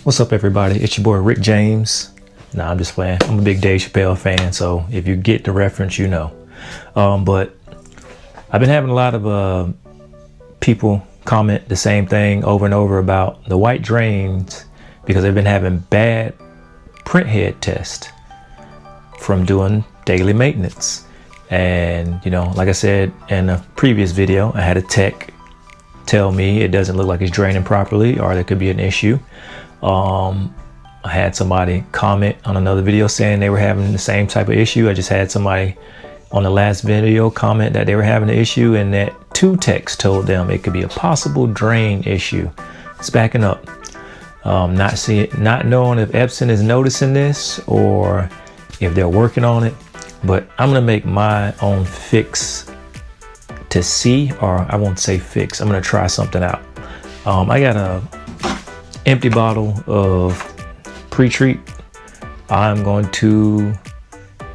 What's up, everybody? It's your boy Rick James. Nah, I'm just playing. I'm a big Dave Chappelle fan, so if you get the reference, you know. But I've been having a lot of people comment the same thing over and over about the white drains because they've been having bad print head test from doing daily maintenance. And, you know, like I said in a previous video, I had a tech tell me it doesn't look like it's draining properly, or there could be an issue. I had somebody comment on another video saying they were having the same type of issue. I just had somebody on the last video comment that they were having the issue, and that two techs told them it could be a possible drain issue. It's backing up. Not knowing if Epson is noticing this or if they're working on it, but I'm gonna make my own fix to see, or I won't say fix. I'm gonna try something out. I got a empty bottle of pre-treat. I'm going to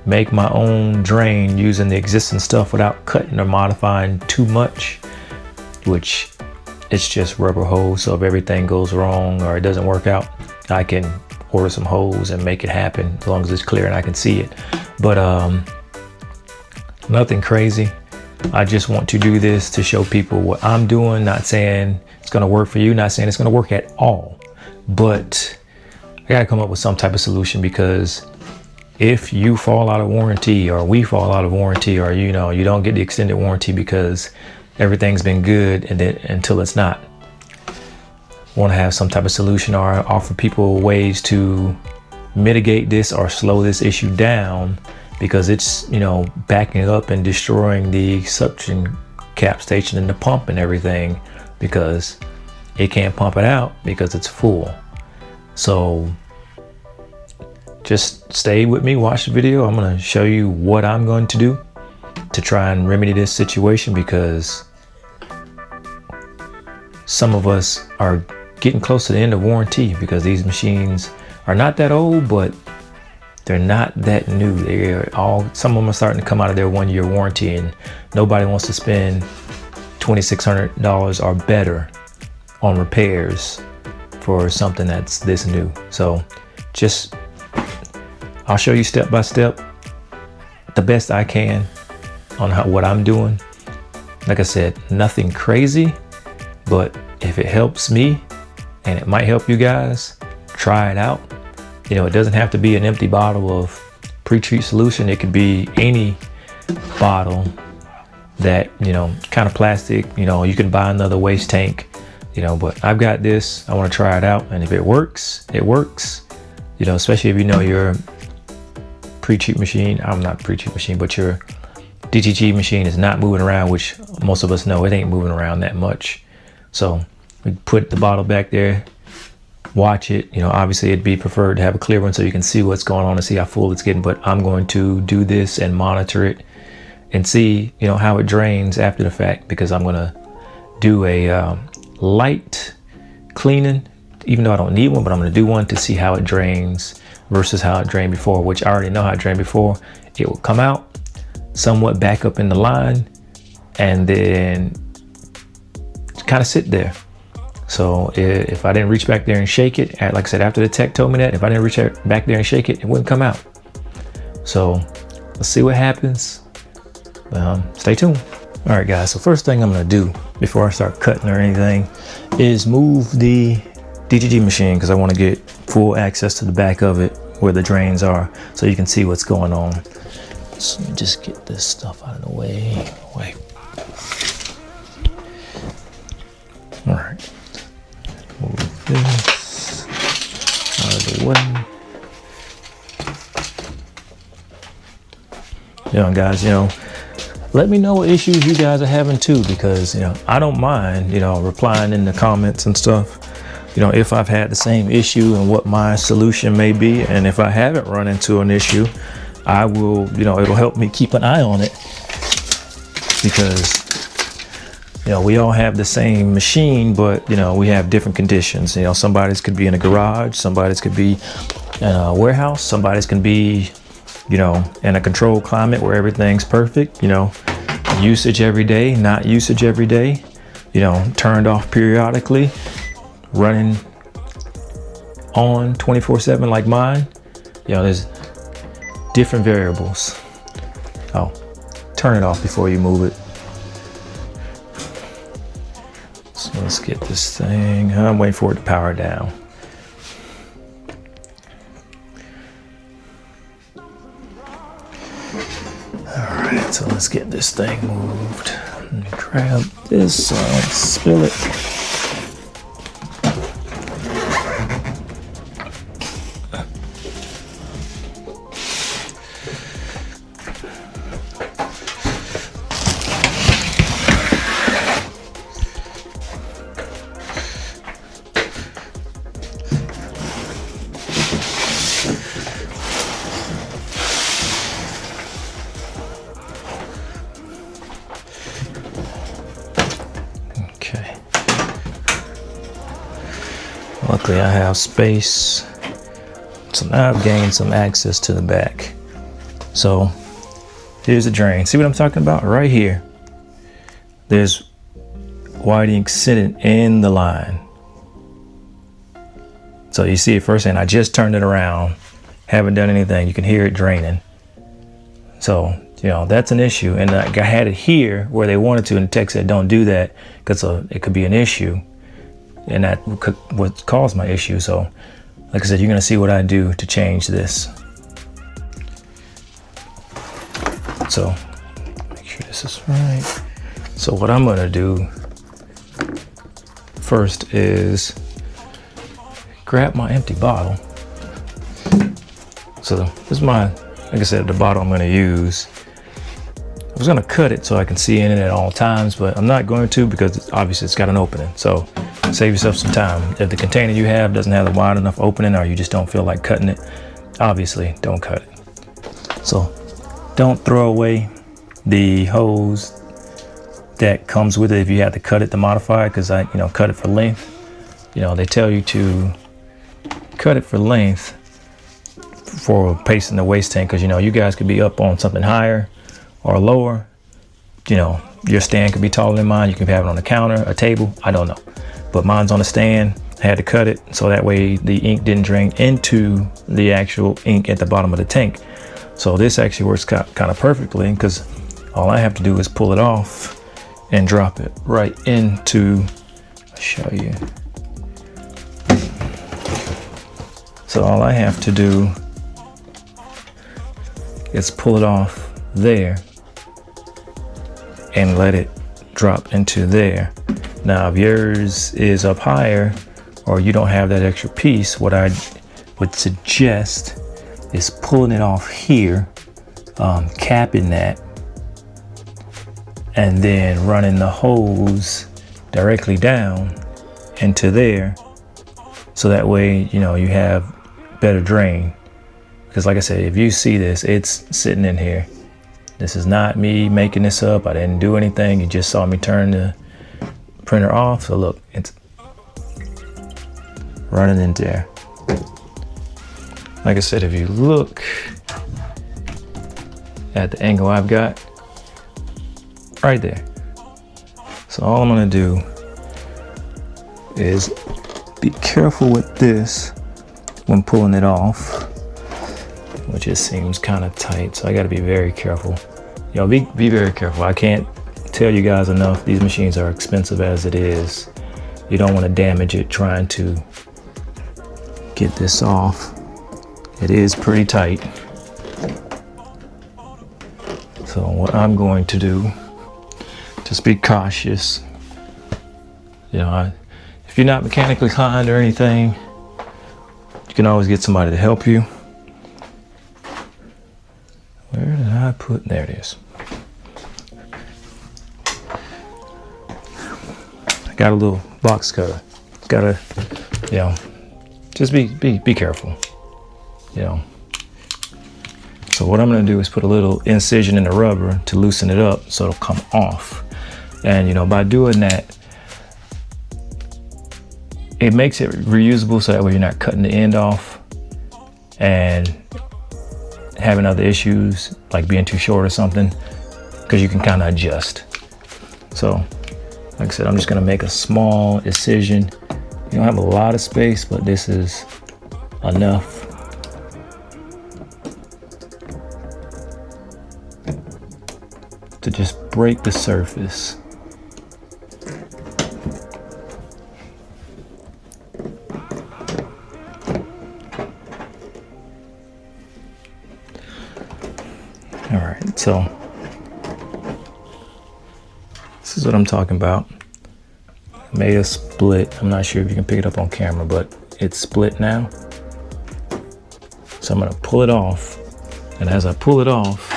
make my own drain using the existing stuff without cutting or modifying too much, which it's just rubber hose. So if everything goes wrong or it doesn't work out, I can order some hose and make it happen as long as it's clear and I can see it. But nothing crazy. I just want to do this to show people what I'm doing, not saying it's going to work for you, not saying it's going to work at all, but I got to come up with some type of solution, because if you fall out of warranty, or we fall out of warranty, or you know, you don't get the extended warranty because everything's been good and then until it's not, want to have some type of solution or offer people ways to mitigate this or slow this issue down, because it's, you know, backing up and destroying the suction cap station and the pump and everything, because it can't pump it out because it's full. So just stay with me, watch the video. I'm going to show you what I'm going to do to try and remedy this situation, because some of us are getting close to the end of warranty, because these machines are not that old, but they're not that new. Some of them are starting to come out of their 1-year warranty, and nobody wants to spend $2,600 or better on repairs for something that's this new. So I'll show you step by step the best I can on what I'm doing. Like I said, nothing crazy, but if it helps me and it might help you guys, try it out. You know, it doesn't have to be an empty bottle of pre-treat solution. It could be any bottle that, you know, kind of plastic. You know, you can buy another waste tank, you know, but I've got this. I want to try it out, and if it works, it works. You know, especially if you know your pre-treat machine, I'm not pre-treat machine, but your DTG machine is not moving around, which most of us know it ain't moving around that much. So we put the bottle back there, watch it. You know, obviously it'd be preferred to have a clear one so you can see what's going on and see how full it's getting, but I'm going to do this and monitor it and see, you know, how it drains after the fact, because I'm going to do a light cleaning, even though I don't need one, but I'm going to do one to see how it drains versus how it drained before, which I already know how it drained before. It will come out somewhat back up in the line and then kind of sit there. So if I didn't reach back there and shake it, like I said, after the tech told me that, if I didn't reach back there and shake it, it wouldn't come out. So let's see what happens. Stay tuned. All right, guys. So first thing I'm going to do before I start cutting or anything is move the DTG machine, because I want to get full access to the back of it where the drains are, so you can see what's going on. So let me just get this stuff out of the way. All right. Move this out of the way. You know, guys, you know, let me know what issues you guys are having too, because, you know, I don't mind, you know, replying in the comments and stuff, you know, if I've had the same issue and what my solution may be. And if I haven't run into an issue, I will, you know, it'll help me keep an eye on it, because, you know, we all have the same machine, but, you know, we have different conditions. You know, somebody's could be in a garage, somebody's could be in a warehouse, somebody's can be you know, in a controlled climate where everything's perfect, you know, usage every day, not usage every day, you know, turned off periodically, running on 24/7 like mine, you know, there's different variables. Oh, turn it off before you move it. So let's get this thing, I'm waiting for it to power down. All right, so let's get this thing moved. Let me grab this so I don't spill it. Luckily I have space, so now I've gained some access to the back. So here's the drain. See what I'm talking about? Right here, there's white ink sitting in the line. So you see it first, and I just turned it around, haven't done anything. You can hear it draining. So, you know, that's an issue. And I had it here where they wanted to, and the text said don't do that because it could be an issue. And that would cause my issue. So like I said, you're gonna see what I do to change this. So make sure this is right. So what I'm gonna do first is grab my empty bottle. So this is my, like I said, the bottle I'm gonna use. I was gonna cut it so I can see in it at all times, but I'm not going to because obviously it's got an opening. So save yourself some time. If the container you have doesn't have a wide enough opening, or you just don't feel like cutting it, obviously don't cut it. So don't throw away the hose that comes with it if you have to cut it to modify it, because I, you know, cut it for length. You know, they tell you to cut it for length for pasting the waste tank, because you know, you guys could be up on something higher or lower. You know, your stand could be taller than mine. You can have it on the counter, a table, I don't know. But mine's on the stand. I had to cut it so that way the ink didn't drain into the actual ink at the bottom of the tank. So this actually works kind of perfectly, because all I have to do is pull it off and drop it right into, I'll show you. So all I have to do is pull it off there and let it drop into there. Now, if yours is up higher or you don't have that extra piece, what I would suggest is pulling it off here, capping that, and then running the hose directly down into there. So that way, you know, you have better drain. Because like I said, if you see this, it's sitting in here. This is not me making this up. I didn't do anything. You just saw me turn the printer off. So look, it's running in there. Like I said, if you look at the angle I've got right there. So all I'm gonna do is be careful with this when pulling it off, which just seems kind of tight. So I gotta be very careful. You know, be very careful. I can't tell you guys enough. These machines are expensive as it is. You don't want to damage it trying to get this off. It is pretty tight. So what I'm going to do, just be cautious. You know, if you're not mechanically inclined or anything, you can always get somebody to help you. Where did I put, there it is. I got a little box cutter. Gotta, you know, just be careful, you know. So what I'm gonna do is put a little incision in the rubber to loosen it up so it'll come off. And you know, by doing that, it makes it reusable so that way you're not cutting the end off and having other issues, like being too short or something, because you can kind of adjust. So, like I said, I'm just gonna make a small incision. You don't have a lot of space, but this is enough. To just break the surface. All right, so this is what I'm talking about. Made a split. I'm not sure if you can pick it up on camera, but it's split now. So I'm gonna pull it off, and as I pull it off,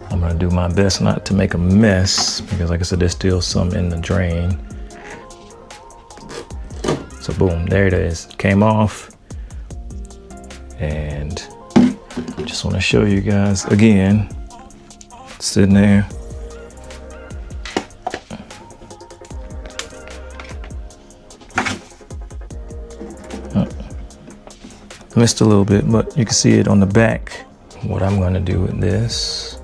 I'm gonna do my best not to make a mess, because like I said, there's still some in the drain. So boom, there it is. Came off. And just wanna show you guys again, sitting there. Missed a little bit, but you can see it on the back. What I'm gonna do with this,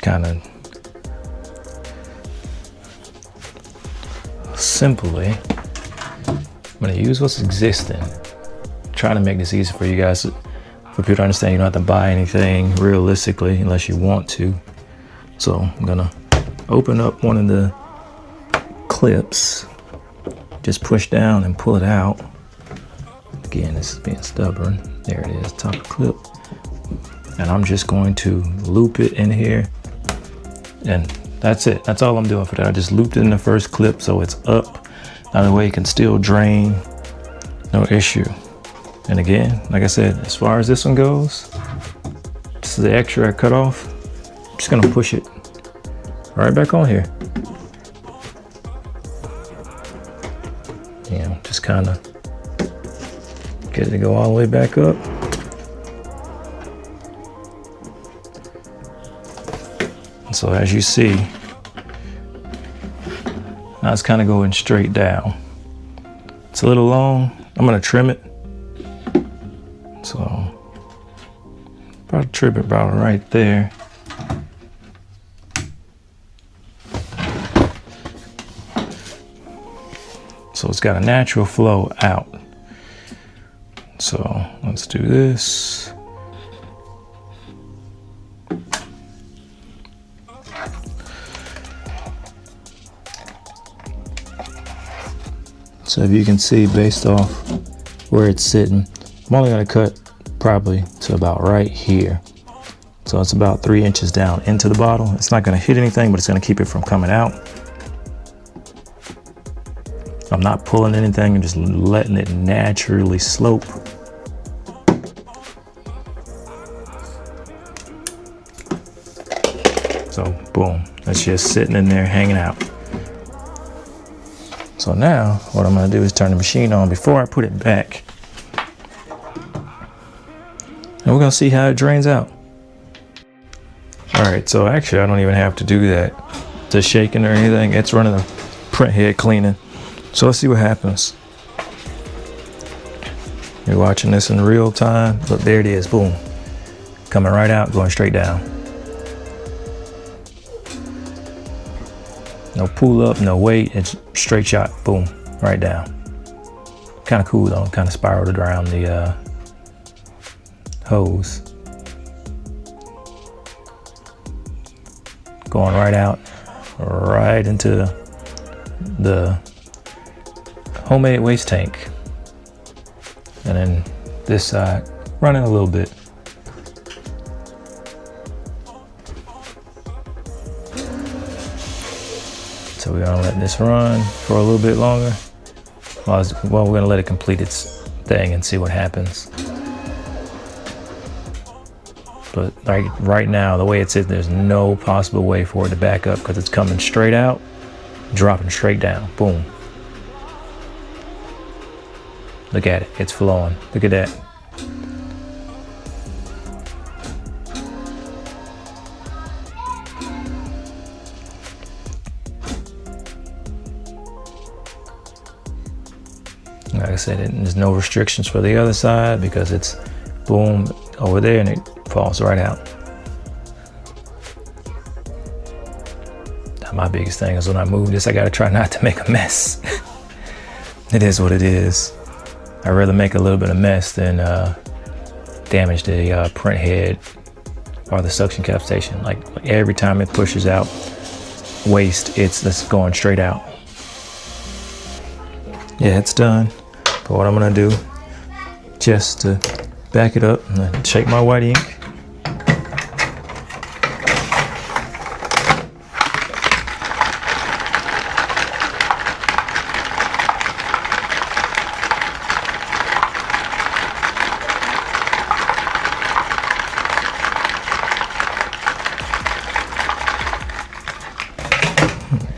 kind of simply, I'm gonna use what's existing. Try to make this easy for you guys, for people to understand. You don't have to buy anything realistically unless you want to. So I'm gonna open up one of the clips, just push down and pull it out. Again, this is being stubborn. There it is, top clip. And I'm just going to loop it in here. And that's it. That's all I'm doing for that. I just looped it in the first clip so it's up. That way it can still drain, no issue. And again, like I said, as far as this one goes, this is the extra I cut off. I'm just gonna push it right back on here. You know, just kind of get it to go all the way back up. So as you see, now it's kind of going straight down. It's a little long. I'm gonna trim it. So probably trim it about right there. So it's got a natural flow out. So let's do this. So if you can see, based off where it's sitting, I'm only gonna cut probably to about right here. So it's about 3 inches down into the bottle. It's not gonna hit anything, but it's gonna keep it from coming out. I'm not pulling anything, I'm just letting it naturally slope. So boom, that's just sitting in there hanging out. So now what I'm gonna do is turn the machine on before I put it back. And we're gonna see how it drains out. All right, so actually I don't even have to do that to shaking or anything. It's running a print head cleaning. So let's see what happens. You're watching this in real time. Look, there it is, boom. Coming right out, going straight down. No pull up, no weight, it's straight shot, boom, right down. Kind of cool though, kind of spiraled around the hose. Going right out, right into the homemade waste tank. And then this side, running a little bit. So we're gonna let this run for a little bit longer. Well, we're gonna let it complete its thing and see what happens. But right now, the way it sits, there's no possible way for it to back up because it's coming straight out, dropping straight down, boom. Look at it, it's flowing. Look at that. Like I said, there's no restrictions for the other side because it's boom, over there and it falls right out. Now, my biggest thing is when I move this, I gotta try not to make a mess. It is what it is. I'd rather make a little bit of mess than damage the print head or the suction cap station. Like every time it pushes out waste, it's going straight out. Yeah, it's done. But what I'm gonna do, just to back it up, I'm gonna shake my white ink.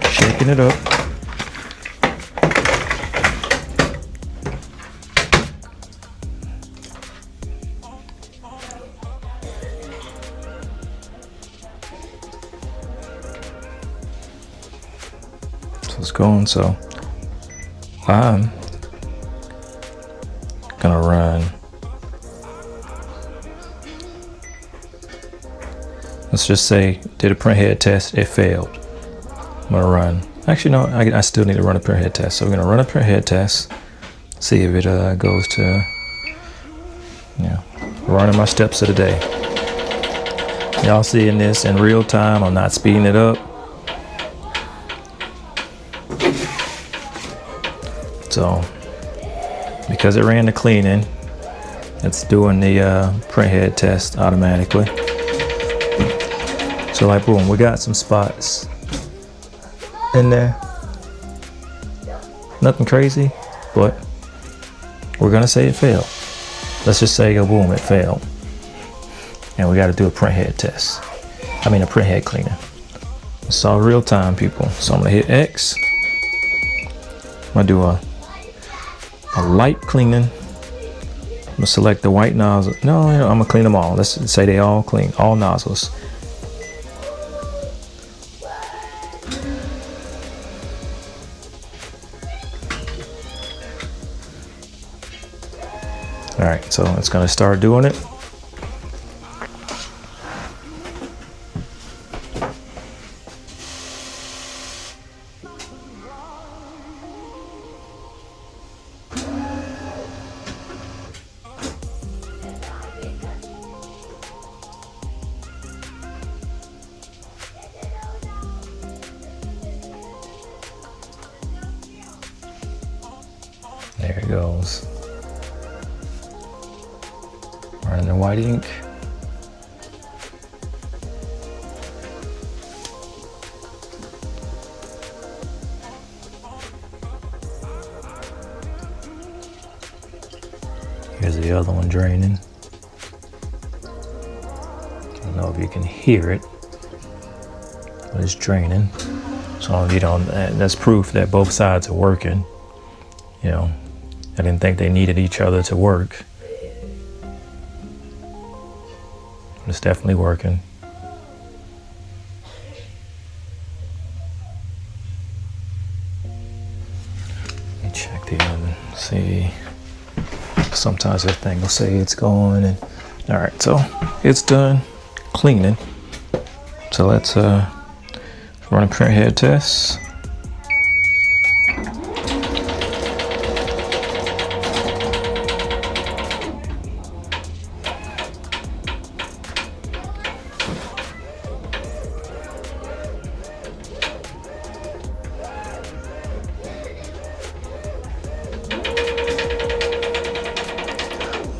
Shaking it up. It's going, so I'm gonna run, let's just say did a print head test, it failed. I'm gonna run, actually no, I still need to run a print head test, so we're gonna run a print head test, see if it goes to, running my steps of the day. Y'all seeing this in real time, I'm not speeding it up. So, because it ran the cleaning, it's doing the print head test automatically. So like boom, we got some spots in there. Nothing crazy, but we're gonna say it failed. Let's just say, boom, it failed. And we gotta do a print head test. I mean a print head cleaner. It's all real time, people. So I'm gonna hit X. I'm gonna do a light cleaning. I'm gonna select the white nozzle. No, I'm gonna clean them all. Let's say they all clean, all nozzles. All right, so it's gonna start doing it. There it goes. Running the white ink. Here's the other one draining. I don't know if you can hear it, but it's draining. So, that's proof that both sides are working. I didn't think they needed each other to work. It's definitely working. Let me check the oven, see. Sometimes that thing will say it's going, and all right, so it's done cleaning. So let's run a print head test.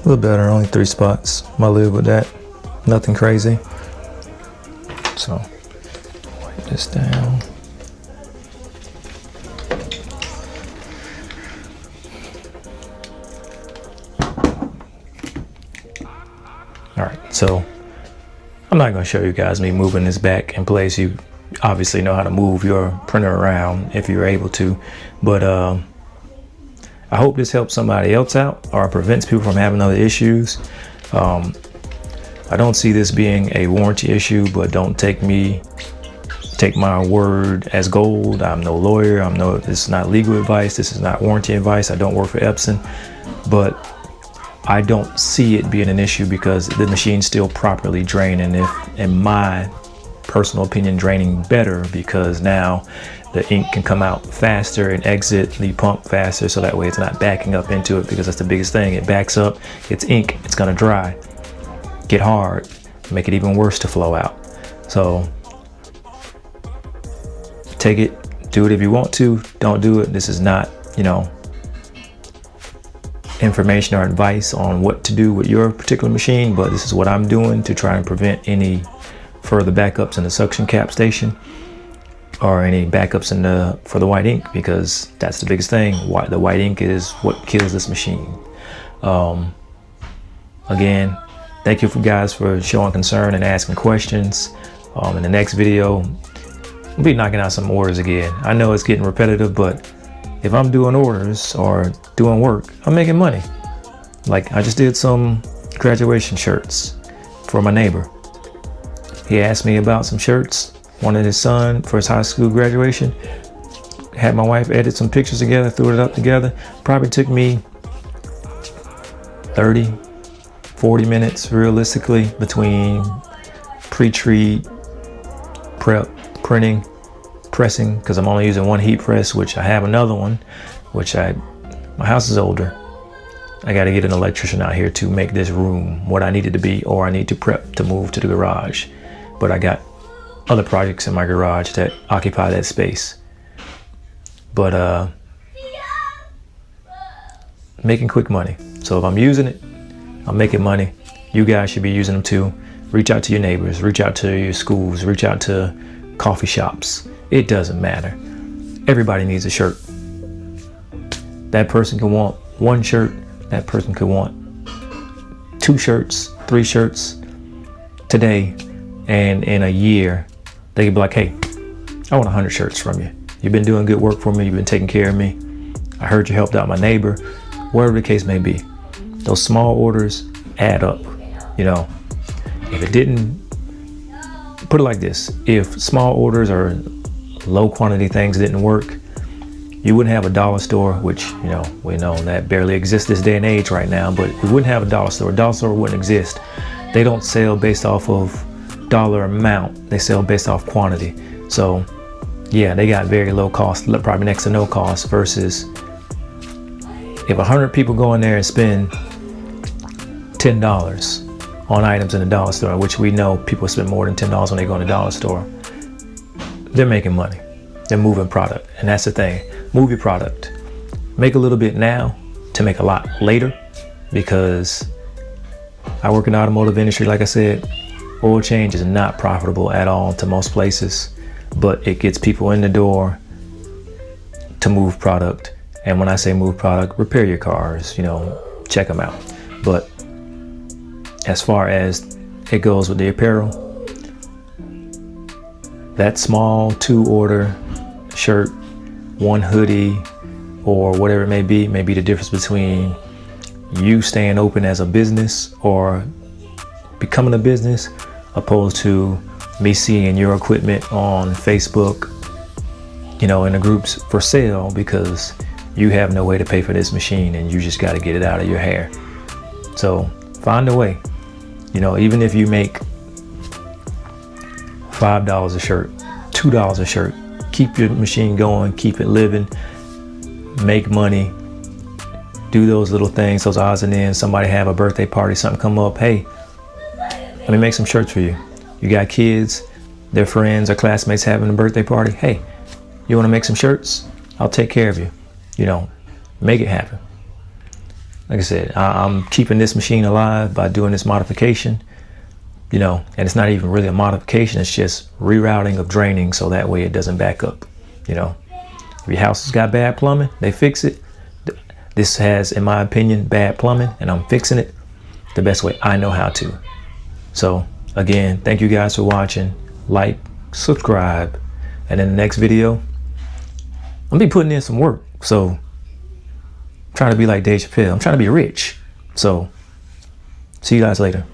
A little better, only 3 spots. I'm gonna live with that. Nothing crazy. So, wipe this down. All right, so I'm not gonna show you guys me moving this back in place. You obviously know how to move your printer around if you're able to, but I hope this helps somebody else out or prevents people from having other issues. I don't see this being a warranty issue, but don't take my word as gold. I'm no lawyer. This is not legal advice. This is not warranty advice. I don't work for Epson, but I don't see it being an issue because the machine's still properly draining. If, in my personal opinion, draining better because now the ink can come out faster and exit the pump faster, so that way it's not backing up into it, because that's the biggest thing. It backs up, it's ink, it's gonna dry, get hard, make it even worse to flow out. So take it, do it if you want to, don't do it. This is not, you know, information or advice on what to do with your particular machine, but this is what I'm doing to try and prevent any further backups in the suction cap station or any backups in for the white ink, because that's the biggest thing. The white ink is what kills this machine. Again, thank you guys for showing concern and asking questions. In the next video, I'll be knocking out some orders again. I know it's getting repetitive, but if I'm doing orders or doing work, I'm making money. Like, I just did some graduation shirts for my neighbor. He asked me about some shirts, wanted his son for his high school graduation. Had my wife edit some pictures together, threw it up together. Probably took me 30, 40 minutes realistically between pre-treat, prep, printing, pressing, because I'm only using one heat press, which I have another one, which my house is older. I got to get an electrician out here to make this room what I need it to be, or I need to prep to move to the garage. But I got other projects in my garage that occupy that space. But making quick money. So if I'm using it, I'm making money. You guys should be using them too. Reach out to your neighbors, reach out to your schools, reach out to coffee shops. It doesn't matter. Everybody needs a shirt. That person can want one shirt. That person could want 2 shirts, 3 shirts today. And in a year, they could be like, hey, I want 100 shirts from you. You've been doing good work for me. You've been taking care of me. I heard you helped out my neighbor. Whatever the case may be. Those small orders add up. You know, if it didn't, put it like this. If small orders or low quantity things didn't work, you wouldn't have a dollar store, which, you know, we know that barely exists this day and age right now, but we wouldn't have a dollar store. A dollar store wouldn't exist. They don't sell based off of dollar amount, they sell based off quantity. So yeah, they got very low cost, probably next to no cost, versus if 100 people go in there and spend $10 on items in the dollar store, which we know people spend more than $10 when they go in the dollar store, they're making money. They're moving product. And that's the thing, move your product. Make a little bit now to make a lot later, because I work in the automotive industry. Like I said, oil change is not profitable at all to most places, but it gets people in the door to move product. And when I say move product, repair your cars, you know, check them out. But as far as it goes with the apparel, that small 2-order shirt, 1 hoodie, or whatever it may be the difference between you staying open as a business or becoming a business, opposed to me seeing your equipment on Facebook, you know, in the groups for sale, because you have no way to pay for this machine and you just got to get it out of your hair. So find a way, you know, even if you make $5 a shirt, $2 a shirt, keep your machine going, keep it living, make money, do those little things, those odds and ends. Somebody have a birthday party, something come up, hey, let me make some shirts for you. You got kids, their friends or classmates having a birthday party. Hey, you want to make some shirts? I'll take care of you. You know, make it happen. Like I said, I'm keeping this machine alive by doing this modification, you know, and it's not even really a modification. It's just rerouting of draining, so that way it doesn't back up. You know, if your house has got bad plumbing, they fix it. This has, in my opinion, bad plumbing, and I'm fixing it the best way I know how to. So again, thank you guys for watching. Like, subscribe, and in the next video, I'm gonna be putting in some work. So I'm trying to be like Dave Chappelle. I'm trying to be rich. So see you guys later.